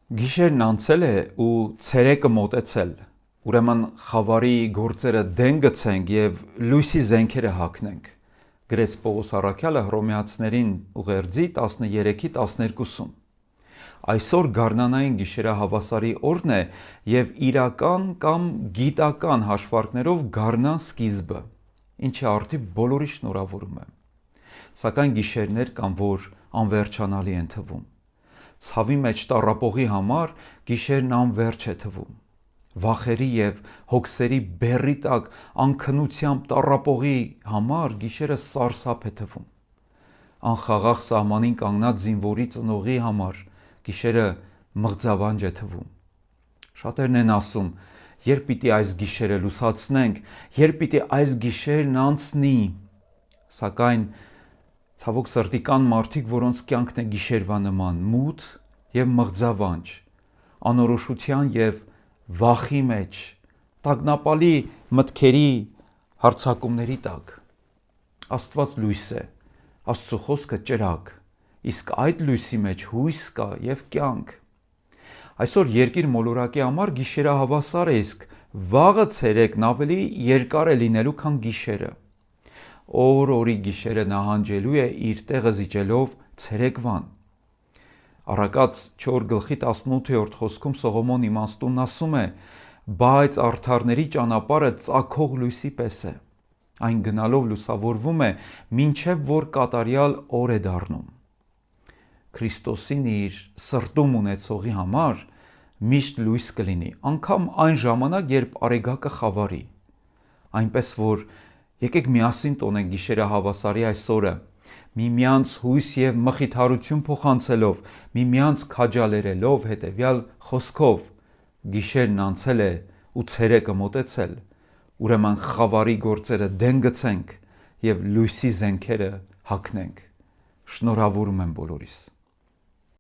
Գիշերն անցել է ու ցերեկը մոտեցել, ուրեմն խավարի գործերը դեն գցենք և լույսի զենքերը հագնենք, գրեց Պողոս առաքյալը Հռոմեացիներին ուղերձի 13:12-ում։ Այսօր գարնանային գիշերահավասարի օրն է և իրական կամ գիտական հաշվարկներով գարնան սկիզբը, ինչի առթիվ բոլորի շնորհավորում եմ։ Սակայն գիշերներ կան, որ անվերջանալի են թվում։ Ցավի մեջ տառապողի համար գիշերն անվերջ է թվում։ Վախերի և հոգսերի բեռի տակ անքնությամբ տառապողի համար գիշերը սարսափ է թվում։ Անխաղաղ սահմանին կանգնած զինվորի ծնողի համար գիշերը մղձավանջ է թվում։ Շատերն են ասում, երբ պիտի այս գիշերը լուսացնենք, երբ պիտի այս գիշերն անցնի, սակայն ցավոք սրտի կան մարդիկ, որոնց կյանքն է գիշերվա նման, մութ և մղձավանջ, անորոշության և վախի մեջ, տագնապալի մտքերի հարձակումների տակ։ Աստված լույս է, Աստծո խոսքը ճրագ, իսկ այդ լույսի մեջ հույս կա և կյանք։ Այսօր երկիր մոլորակի համար գիշերահավասար է, իսկ վաղը ցերեկն ավելի երկար է լինելու, քան գիշերը։ Օր-օրի գիշերը նահանջելու է իր տեղը զիջելով ցերեկվան։ Առակաց 4:18 խոսքում Սողոմոն իմաստունն ասում է. «Բայց արդարների ճանապարհը ծագող լույսի պես է, այն գնալով լուսավորվում է, մինչև որ կատարյալ օր է դառնում»։ Քրիստոսին իր սրտում ունեցողի համար միշտ լույս կլինի, անգամ այն ժամանակ, երբ արեգակը խավարի։ Այնպես որ եկեք միասին տոնենք գիշերահավասարի այս օրը, միմյանց հույս և մխիթարություն փոխանցելով, միմյանց քաջալերելով հետևյալ խոսքով. «Գիշերն անցել է ու ցերեկը մոտեցել, ուրեմն խավարի գործերը դեն գցենք և լույսի զենքերը հագնենք»։ Շնորհավորում եմ բոլորիս։